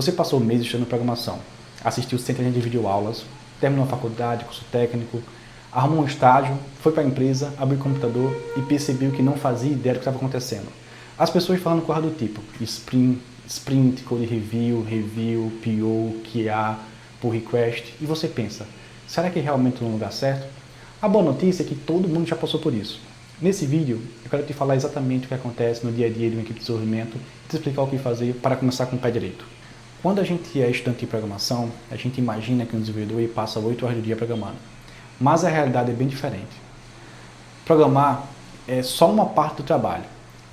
Você passou meses estudando programação, assistiu centenas de videoaulas, terminou a faculdade, curso técnico, arrumou um estágio, foi para a empresa, abriu o computador e percebeu que não fazia ideia do que estava acontecendo. As pessoas falando coisa do tipo sprint, code review, PO, QA, pull request, e você pensa, será que realmente estou no lugar certo? A boa notícia é que todo mundo já passou por isso. Nesse vídeo, eu quero te falar exatamente o que acontece no dia a dia de uma equipe de desenvolvimento e te explicar o que fazer para começar com o pé direito. Quando a gente é estudante de programação, a gente imagina que um desenvolvedor passa 8 horas do dia programando. Mas a realidade é bem diferente. Programar é só uma parte do trabalho.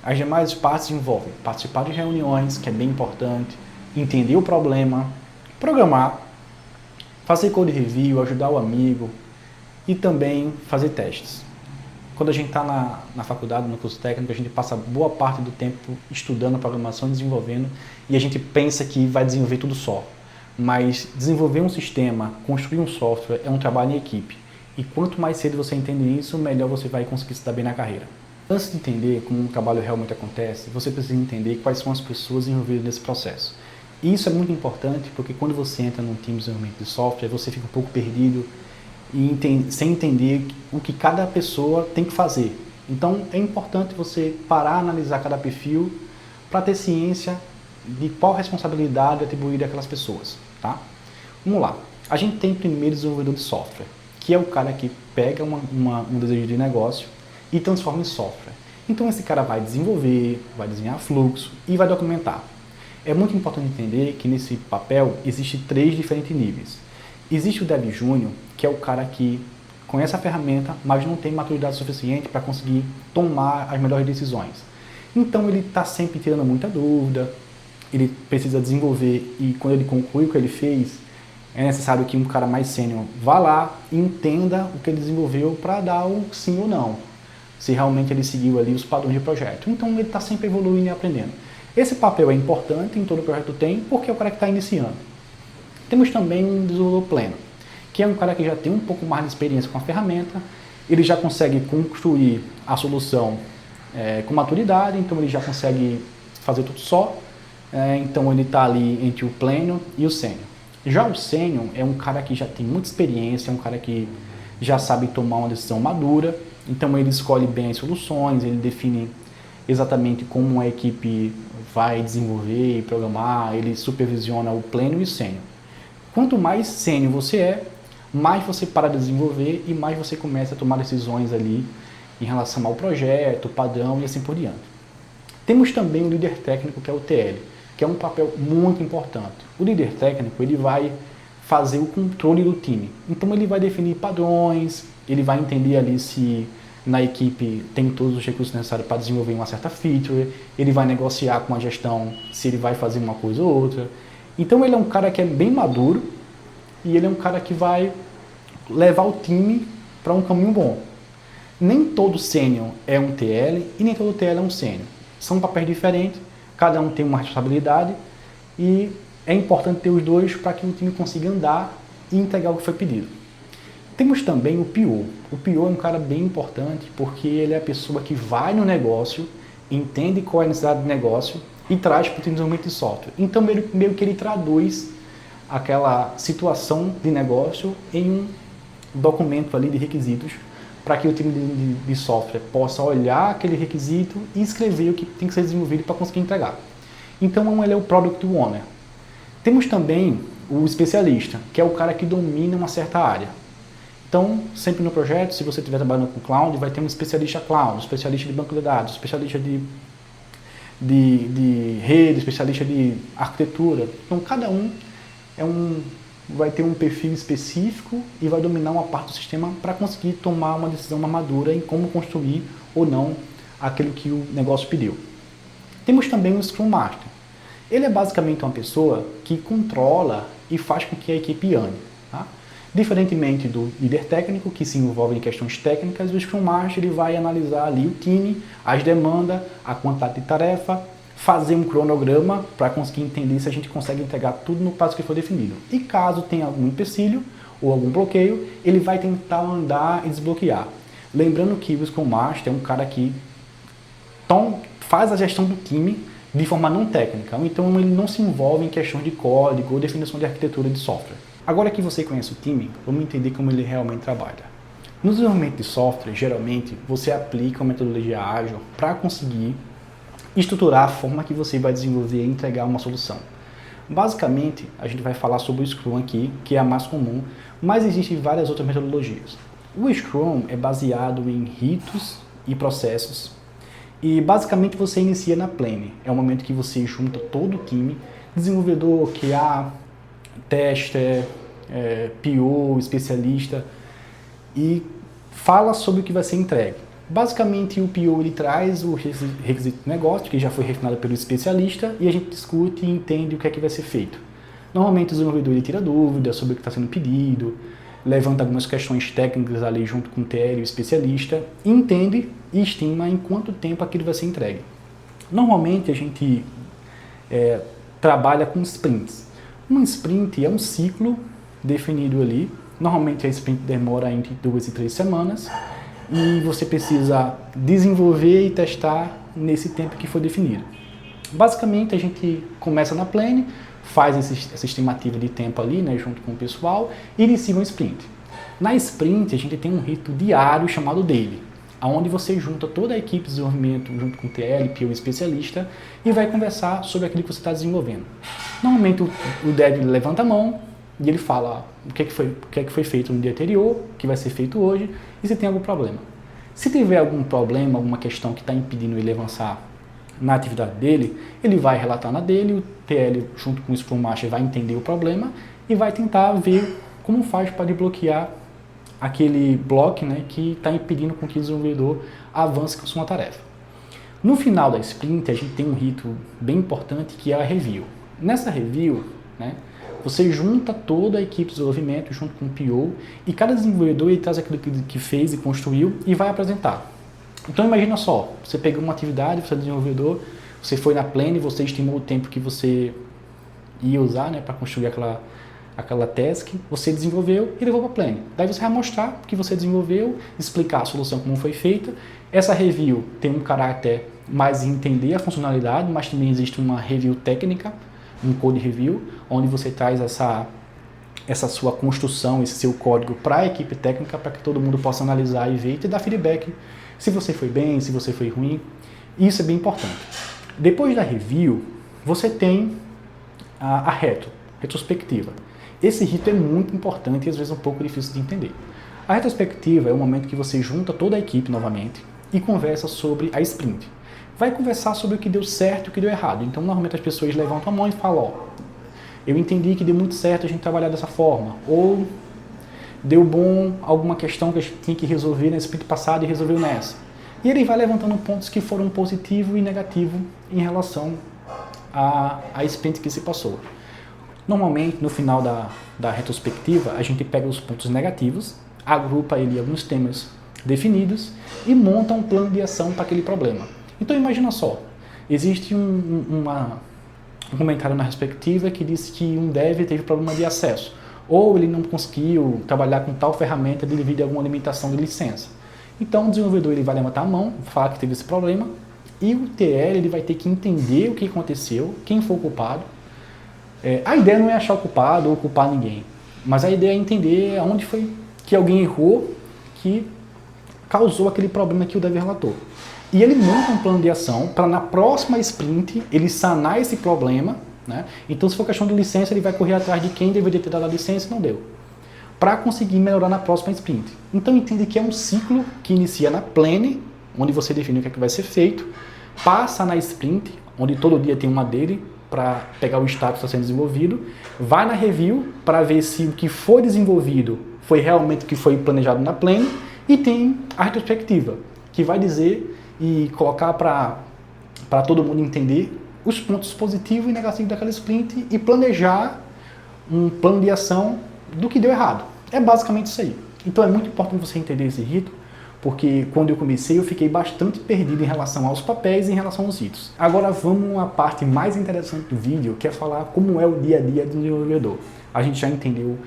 As demais partes envolvem participar de reuniões, que é bem importante, entender o problema, programar, fazer code review, ajudar o amigo e também fazer testes. Quando a gente está na faculdade, no curso técnico, a gente passa boa parte do tempo estudando programação, desenvolvendo, e a gente pensa que vai desenvolver tudo só. Mas desenvolver um sistema, construir um software é um trabalho em equipe. E quanto mais cedo você entende isso, melhor você vai conseguir se dar bem na carreira. Antes de entender como um trabalho realmente acontece, você precisa entender quais são as pessoas envolvidas nesse processo. E isso é muito importante porque quando você entra num time de desenvolvimento de software, você fica um pouco perdido e sem entender o que cada pessoa tem que fazer. Então é importante você parar, analisar cada perfil para ter ciência de qual responsabilidade atribuir àquelas pessoas. Tá? Vamos lá. A gente tem primeiro desenvolvedor de software, que é o cara que pega um desejo de negócio e transforma em software. Então esse cara vai desenvolver, vai desenhar fluxo e vai documentar. É muito importante entender que nesse papel existem 3 diferentes níveis. Existe o Dev Júnior, que é o cara que conhece a ferramenta, mas não tem maturidade suficiente para conseguir tomar as melhores decisões. Então ele está sempre tirando muita dúvida, ele precisa desenvolver e quando ele conclui o que ele fez, é necessário que um cara mais sênior vá lá e entenda o que ele desenvolveu para dar o sim ou não, se realmente ele seguiu ali os padrões de projeto. Então ele está sempre evoluindo e aprendendo. Esse papel é importante, em todo projeto tem, porque é o cara que está iniciando. Temos também um desenvolvedor pleno, que é um cara que já tem um pouco mais de experiência com a ferramenta, ele já consegue construir a solução com maturidade, então ele já consegue fazer tudo só, então ele está ali entre o pleno e o sênior. Já o sênior é um cara que já tem muita experiência, é um cara que já sabe tomar uma decisão madura, então ele escolhe bem as soluções, ele define exatamente como a equipe vai desenvolver e programar, ele supervisiona o pleno e o sênior. Quanto mais sênior você é, mais você para de desenvolver e mais você começa a tomar decisões ali em relação ao projeto, padrão e assim por diante. Temos também o líder técnico, que é o TL, que é um papel muito importante. O líder técnico ele vai fazer o controle do time. Então ele vai definir padrões, ele vai entender ali se na equipe tem todos os recursos necessários para desenvolver uma certa feature, ele vai negociar com a gestão se ele vai fazer uma coisa ou outra. Então ele é um cara que é bem maduro e ele é um cara que vai levar o time para um caminho bom. Nem todo sênior é um TL e nem todo TL é um sênior. São papéis diferentes, cada um tem uma responsabilidade e é importante ter os dois para que o time consiga andar e entregar o que foi pedido. Temos também o PO. O PO é um cara bem importante porque ele é a pessoa que vai no negócio, entende qual é a necessidade do negócio e traz para o desenvolvimento de software. Então, meio que ele traduz aquela situação de negócio em um documento ali de requisitos para que o time de software possa olhar aquele requisito e escrever o que tem que ser desenvolvido para conseguir entregar. Então, ele é o Product Owner. Temos também o especialista, que é o cara que domina uma certa área. Então, sempre no projeto, se você estiver trabalhando com cloud, vai ter um especialista cloud, um especialista de banco de dados, um especialista de rede, especialista de arquitetura. Então, cada um vai ter um perfil específico e vai dominar uma parte do sistema para conseguir tomar uma decisão madura em como construir ou não aquilo que o negócio pediu. Temos também o Scrum Master. Ele é basicamente uma pessoa que controla e faz com que a equipe ande. Tá? Diferentemente do líder técnico, que se envolve em questões técnicas, o Scrum Master ele vai analisar ali o time, as demandas, a quantidade de tarefa, fazer um cronograma para conseguir entender se a gente consegue entregar tudo no prazo que for definido. E caso tenha algum empecilho ou algum bloqueio, ele vai tentar andar e desbloquear. Lembrando que o Scrum Master é um cara que faz a gestão do time de forma não técnica, ou então ele não se envolve em questões de código ou definição de arquitetura de software. Agora que você conhece o time, vamos entender como ele realmente trabalha. No desenvolvimento de software, geralmente, você aplica uma metodologia ágil para conseguir estruturar a forma que você vai desenvolver e entregar uma solução. Basicamente, a gente vai falar sobre o Scrum aqui, que é a mais comum, mas existem várias outras metodologias. O Scrum é baseado em ritos e processos, e basicamente você inicia na Planning. É o momento que você junta todo o time, desenvolvedor, QA, tester, PO, especialista, e fala sobre o que vai ser entregue. Basicamente, o PO ele traz o requisito do negócio, que já foi refinado pelo especialista, e a gente discute e entende o que é que vai ser feito. Normalmente, o desenvolvedor ele tira dúvidas sobre o que está sendo pedido, levanta algumas questões técnicas ali junto com o TL e o especialista, entende e estima em quanto tempo aquilo vai ser entregue. Normalmente, a gente trabalha com sprints. Um sprint é um ciclo definido ali. Normalmente, a sprint demora entre 2 e 3 semanas. E você precisa desenvolver e testar nesse tempo que foi definido. Basicamente, a gente começa na Planning, faz essa estimativa de tempo ali, né, junto com o pessoal, e inicia um sprint. Na sprint, a gente tem um rito diário chamado Daily, onde você junta toda a equipe de desenvolvimento junto com o TL, PO e especialista, e vai conversar sobre aquilo que você está desenvolvendo. Normalmente, o dev levanta a mão, e ele fala o que é que foi feito no dia anterior, o que vai ser feito hoje, e se tem algum problema. Se tiver algum problema, alguma questão que está impedindo ele avançar na atividade dele, ele vai relatar na dele, o TL junto com o Scrum Master vai entender o problema e vai tentar ver como faz para desbloquear aquele bloco, né, que está impedindo com que o desenvolvedor avance com sua tarefa. No final da sprint, a gente tem um rito bem importante que é a review. Nessa review, né, você junta toda a equipe de desenvolvimento junto com o PO e cada desenvolvedor ele traz aquilo que fez e construiu e vai apresentar. Então imagina só, você pegou uma atividade, você é desenvolvedor, você foi na Planning, você estimou o tempo que você ia usar, né, para construir aquela task, você desenvolveu e levou para a Planning. Daí você vai mostrar o que você desenvolveu, explicar a solução como foi feita. Essa review tem um caráter mais de entender a funcionalidade, mas também existe uma review técnica, um code review, onde você traz essa sua construção, esse seu código para a equipe técnica, para que todo mundo possa analisar e ver e te dar feedback se você foi bem, se você foi ruim. Isso é bem importante. Depois da review, você tem a retrospectiva. Esse rito é muito importante e às vezes um pouco difícil de entender. A retrospectiva é o momento que você junta toda a equipe novamente e conversa sobre a sprint. Vai conversar sobre o que deu certo e o que deu errado. Então, normalmente as pessoas levantam a mão e falam, ó, eu entendi que deu muito certo a gente trabalhar dessa forma, ou deu bom alguma questão que a gente tinha que resolver na sprint passada e resolveu nessa. E ele vai levantando pontos que foram positivo e negativo em relação à sprint que se passou. Normalmente, no final da retrospectiva, a gente pega os pontos negativos, agrupa ele em alguns temas definidos e monta um plano de ação para aquele problema. Então imagina só, existe um comentário na retrospectiva que diz que um dev teve problema de acesso, ou ele não conseguiu trabalhar com tal ferramenta devido a alguma limitação de licença. Então o desenvolvedor ele vai levantar a mão, falar que teve esse problema, e o TL ele vai ter que entender o que aconteceu, quem foi o culpado. A ideia não é achar o culpado ou culpar ninguém, mas a ideia é entender onde foi que alguém errou que causou aquele problema que o dev relatou. E ele monta um plano de ação para na próxima sprint ele sanar esse problema, né? Então se for questão de licença, ele vai correr atrás de quem deveria ter dado a licença e não deu, para conseguir melhorar na próxima sprint. Então entende que é um ciclo que inicia na Planning, onde você define o que é que vai ser feito, passa na sprint, onde todo dia tem uma dele para pegar o status que está sendo desenvolvido, vai na review para ver se o que foi desenvolvido foi realmente o que foi planejado na Planning, e tem a retrospectiva, que vai dizer e colocar para todo mundo entender os pontos positivos e negativos daquela sprint e planejar um plano de ação do que deu errado. É basicamente isso aí. Então é muito importante você entender esse rito, porque quando eu comecei eu fiquei bastante perdido em relação aos papéis e em relação aos ritos. Agora vamos à parte mais interessante do vídeo, que é falar como é o dia a dia do desenvolvedor. A gente já entendeu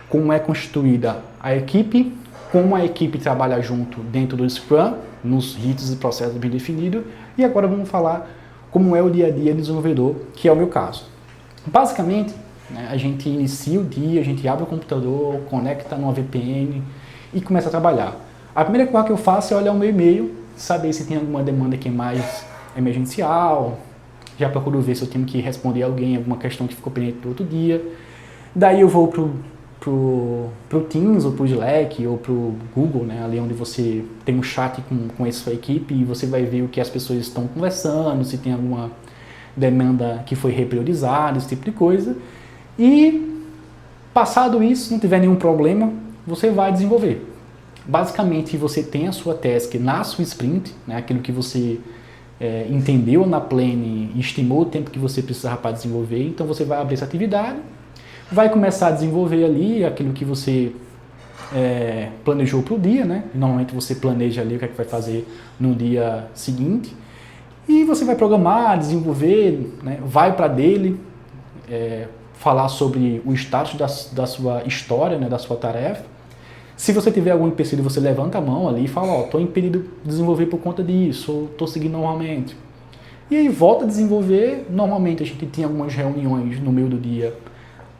como é constituída a equipe, como a equipe trabalha junto dentro do Scrum, nos ritos e processos bem definidos, e agora vamos falar como é o dia a dia do desenvolvedor, que é o meu caso. Basicamente, né, a gente inicia o dia, a gente abre o computador, conecta numa VPN e começa a trabalhar. A primeira coisa que eu faço é olhar o meu e-mail, saber se tem alguma demanda que é mais emergencial, já procuro ver se eu tenho que responder alguém, alguma questão que ficou pendente do outro dia. Daí eu vou pro Teams, ou pro Slack, ou pro Google, né, ali onde você tem um chat com a sua equipe e você vai ver o que as pessoas estão conversando, se tem alguma demanda que foi repriorizada, esse tipo de coisa. E, passado isso, se não tiver nenhum problema, você vai desenvolver. Basicamente, você tem a sua task na sua sprint, né, aquilo que você entendeu na plane e estimou o tempo que você precisava para desenvolver, então você vai abrir essa atividade, vai começar a desenvolver ali aquilo que você planejou para o dia, né? Normalmente você planeja ali o que é que vai fazer no dia seguinte, e você vai programar, desenvolver, né? Vai para dele, falar sobre o status da sua história, né? Da sua tarefa. Se você tiver algum empecilho, você levanta a mão ali e fala, ó, estou impedido de desenvolver por conta disso, ou estou seguindo normalmente. E aí volta a desenvolver. Normalmente a gente tem algumas reuniões no meio do dia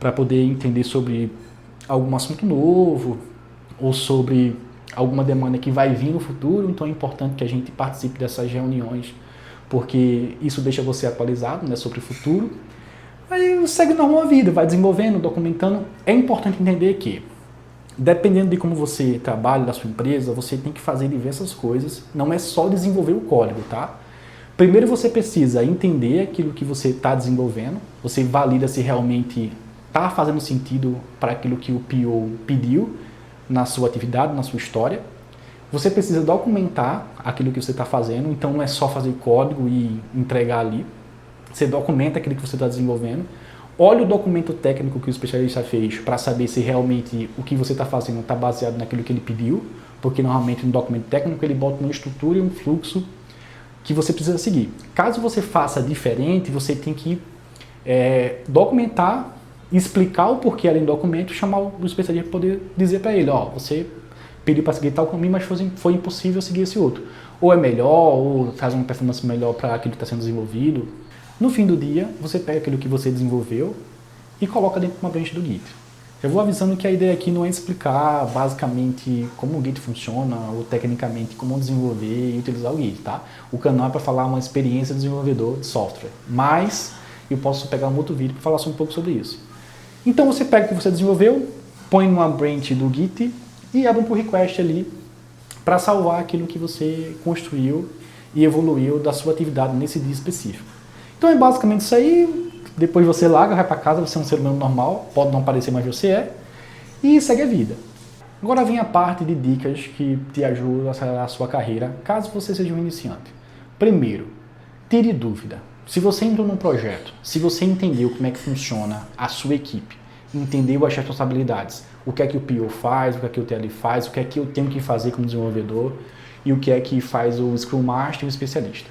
para poder entender sobre algum assunto novo, ou sobre alguma demanda que vai vir no futuro, então é importante que a gente participe dessas reuniões, porque isso deixa você atualizado, né, sobre o futuro. Aí segue normal a vida, vai desenvolvendo, documentando. É importante entender que, dependendo de como você trabalha da sua empresa, você tem que fazer diversas coisas, não é só desenvolver o código, tá? Primeiro você precisa entender aquilo que você está desenvolvendo, você valida se realmente está fazendo sentido para aquilo que o PO pediu na sua atividade, na sua história. Você precisa documentar aquilo que você está fazendo, então não é só fazer código e entregar ali. Você documenta aquilo que você está desenvolvendo. Olha o documento técnico que o especialista fez para saber se realmente o que você está fazendo está baseado naquilo que ele pediu, porque normalmente no documento técnico ele bota uma estrutura e um fluxo que você precisa seguir. Caso você faça diferente, você tem que documentar, explicar o porquê ali no documento, chamar o especialista para poder dizer para ele, ó, você pediu para seguir tal caminho, mas foi impossível seguir esse outro. Ou é melhor, ou traz uma performance melhor para aquilo que está sendo desenvolvido. No fim do dia, você pega aquilo que você desenvolveu e coloca dentro de uma branch do Git. Eu vou avisando que a ideia aqui não é explicar basicamente como o Git funciona ou tecnicamente como desenvolver e utilizar o Git, tá? O canal é para falar uma experiência de desenvolvedor de software, mas eu posso pegar um outro vídeo para falar só um pouco sobre isso. Então você pega o que você desenvolveu, põe numa branch do Git e abre um pull request ali para salvar aquilo que você construiu e evoluiu da sua atividade nesse dia específico. Então é basicamente isso aí. Depois você larga, vai para casa, você é um ser humano normal, pode não parecer, mas você é, e segue a vida. Agora vem a parte de dicas que te ajudam a acelerar a sua carreira, caso você seja um iniciante. Primeiro, tire dúvida. Se você entrou num projeto, se você entendeu como é que funciona a sua equipe, entendeu as responsabilidades, o que é que o PO faz, o que é que o TL faz, o que é que eu tenho que fazer como desenvolvedor e o que é que faz o Scrum Master e o especialista.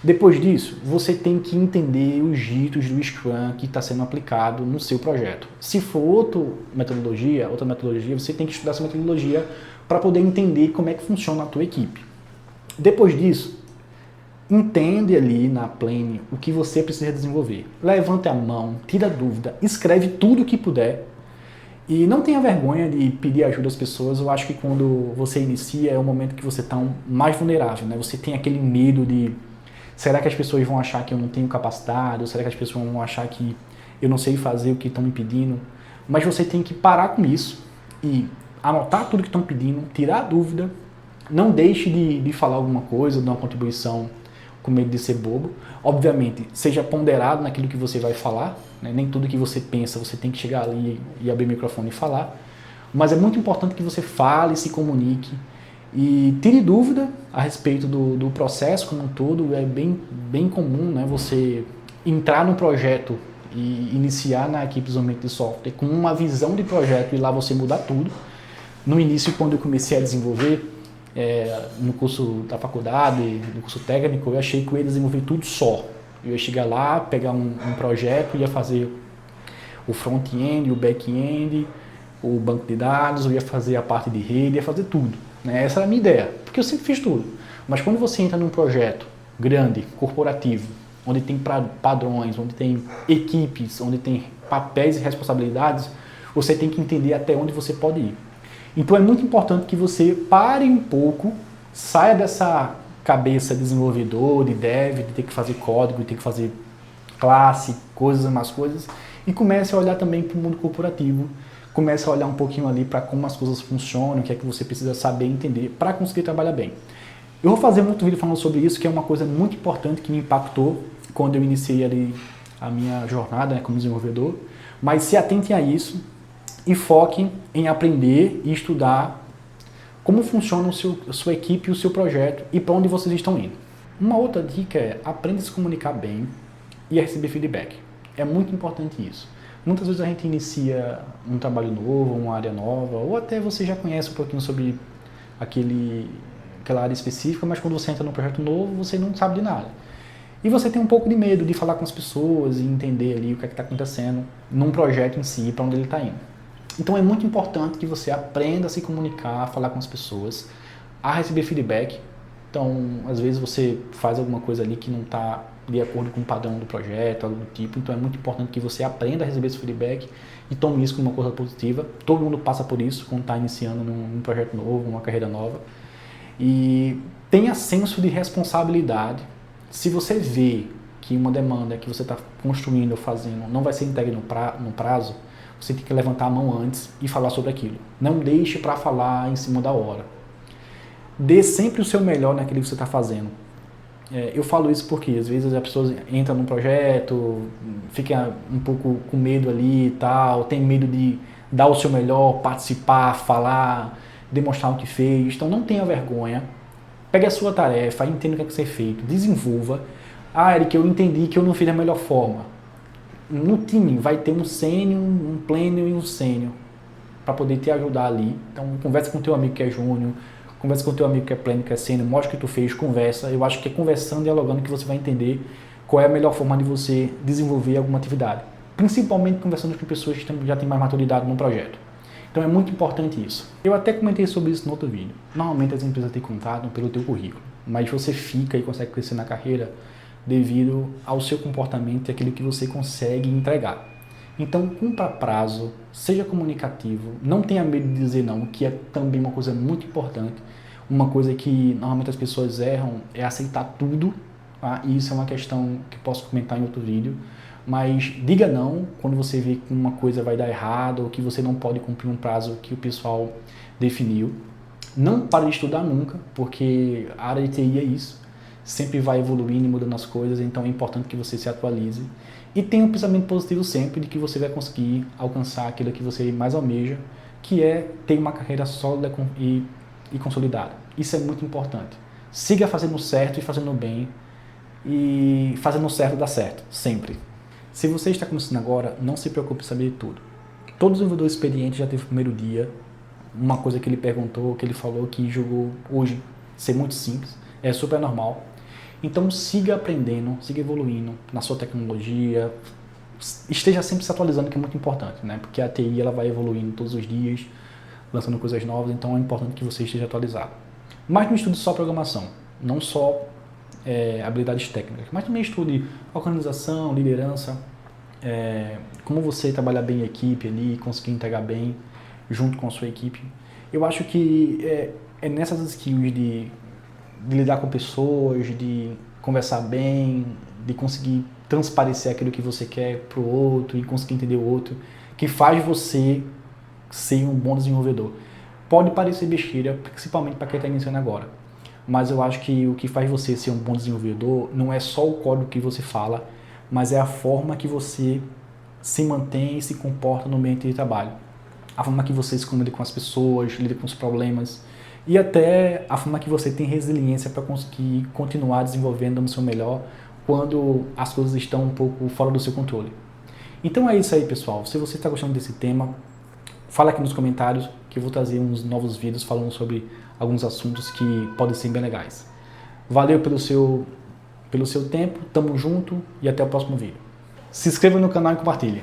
Depois disso, você tem que entender os ritos do Scrum que está sendo aplicado no seu projeto. Se for outra metodologia, você tem que estudar essa metodologia para poder entender como é que funciona a tua equipe. Depois disso, entende ali na plane o que você precisa desenvolver. Levante a mão, tira dúvida, escreve tudo o que puder. E não tenha vergonha de pedir ajuda às pessoas. Eu acho que quando você inicia é o momento que você está mais vulnerável, né? Você tem aquele medo de... Será que as pessoas vão achar que eu não tenho capacidade? Ou será que as pessoas vão achar que eu não sei fazer o que estão me pedindo? Mas você tem que parar com isso e anotar tudo que estão pedindo, tirar a dúvida. Não deixe de falar alguma coisa, dar uma contribuição com medo de ser bobo. Obviamente, seja ponderado naquilo que você vai falar, né? Nem tudo que você pensa você tem que chegar ali e abrir o microfone e falar. Mas é muito importante que você fale, se comunique e tire dúvida a respeito do processo como um todo. É bem comum, né, você entrar no projeto e iniciar na equipe de desenvolvimento de software com uma visão de projeto e lá você mudar tudo. No início, quando eu comecei a desenvolver, no curso da faculdade, no curso técnico, eu achei que eu ia desenvolver tudo só. Eu ia chegar lá, pegar um projeto, ia fazer o front-end, o back-end, o banco de dados, eu ia fazer a parte de rede, ia fazer tudo. Essa era a minha ideia, porque eu sempre fiz tudo. Mas quando você entra num projeto grande, corporativo, onde tem padrões, onde tem equipes, onde tem papéis e responsabilidades, você tem que entender até onde você pode ir. Então é muito importante que você pare um pouco, saia dessa cabeça desenvolvedor, de dev, de ter que fazer código, de ter que fazer classe, coisas, mais coisas, e comece a olhar também para o mundo corporativo, comece a olhar um pouquinho ali para como as coisas funcionam, o que é que você precisa saber e entender para conseguir trabalhar bem. Eu vou fazer muito vídeo falando sobre isso, que é uma coisa muito importante que me impactou quando eu iniciei ali a minha jornada, né, como desenvolvedor, mas se atentem a isso e foquem em aprender e estudar como funciona a sua equipe e o seu projeto e para onde vocês estão indo. Uma outra dica é aprenda a se comunicar bem e a receber feedback. É muito importante isso. Muitas vezes a gente inicia um trabalho novo, uma área nova, ou até você já conhece um pouquinho sobre aquela área específica, mas quando você entra num projeto novo, você não sabe de nada. E você tem um pouco de medo de falar com as pessoas e entender ali o que é que está acontecendo num projeto em si, para onde ele está indo. Então é muito importante que você aprenda a se comunicar, a falar com as pessoas, a receber feedback. Então, às vezes você faz alguma coisa ali que não está de acordo com o padrão do projeto, algo do tipo. Então é muito importante que você aprenda a receber esse feedback e tome isso como uma coisa positiva. Todo mundo passa por isso quando está iniciando num projeto novo, uma carreira nova. E tenha senso de responsabilidade. Se você vê que uma demanda que você está construindo ou fazendo não vai ser entregue no prazo, você tem que levantar a mão antes e falar sobre aquilo. Não deixe para falar em cima da hora. Dê sempre o seu melhor naquilo que você está fazendo. Eu falo isso porque às vezes as pessoas entram num projeto, fica um pouco com medo ali e tal, tem medo de dar o seu melhor, participar, falar, demonstrar o que fez. Então não tenha vergonha. Pegue a sua tarefa, entenda o que é que você fez, desenvolva. Eric, eu entendi que eu não fiz da melhor forma. No time vai ter um sênior, um pleno e um sênior para poder te ajudar ali. Então conversa com o teu amigo que é júnior, conversa com o teu amigo que é pleno, que é sênior, mostra o que tu fez, conversa. Eu acho que é conversando, dialogando que você vai entender qual é a melhor forma de você desenvolver alguma atividade. Principalmente conversando com pessoas que já têm mais maturidade no projeto. Então é muito importante isso. Eu até comentei sobre isso no outro vídeo. Normalmente as empresas te contratam pelo teu currículo, mas você fica e consegue crescer na carreira devido ao seu comportamento e aquilo que você consegue entregar. Então, cumpra prazo, seja comunicativo, não tenha medo de dizer não, que é também uma coisa muito importante. Uma coisa que normalmente as pessoas erram é aceitar tudo, tá? E isso é uma questão que posso comentar em outro vídeo, mas diga não quando você vê que uma coisa vai dar errado ou que você não pode cumprir um prazo que o pessoal definiu. Não pare de estudar nunca, porque a área de TI é isso. Sempre vai evoluindo e mudando as coisas, então é importante que você se atualize. E tenha um pensamento positivo sempre de que você vai conseguir alcançar aquilo que você mais almeja, que é ter uma carreira sólida e consolidada. Isso é muito importante. Siga fazendo certo e fazendo bem, e fazendo certo dá certo, sempre. Se você está começando agora, não se preocupe em saber de tudo. Todo desenvolvedor experiente já teve o primeiro dia, uma coisa que ele perguntou, que ele falou, que julgou hoje ser muito simples, é super normal. Então siga aprendendo, siga evoluindo na sua tecnologia, esteja sempre se atualizando, que é muito importante, né? Porque a TI ela vai evoluindo todos os dias, lançando coisas novas, então é importante que você esteja atualizado. Mas não estude só programação, não só habilidades técnicas, mas também estude organização, liderança, como você trabalhar bem em equipe ali, conseguir entregar bem junto com a sua equipe. Eu acho que é nessas skills de lidar com pessoas, de conversar bem, de conseguir transparecer aquilo que você quer para o outro e conseguir entender o outro, que faz você ser um bom desenvolvedor. Pode parecer besteira, principalmente para quem está iniciando agora, mas eu acho que o que faz você ser um bom desenvolvedor não é só o código que você fala, mas é a forma que você se mantém e se comporta no ambiente de trabalho. A forma que você se comunica com as pessoas, lida com os problemas, e até a forma que você tem resiliência para conseguir continuar desenvolvendo no seu melhor quando as coisas estão um pouco fora do seu controle. Então é isso aí, pessoal. Se você está gostando desse tema, fala aqui nos comentários que eu vou trazer uns novos vídeos falando sobre alguns assuntos que podem ser bem legais. Valeu pelo seu tempo, tamo junto e até o próximo vídeo. Se inscreva no canal e compartilhe.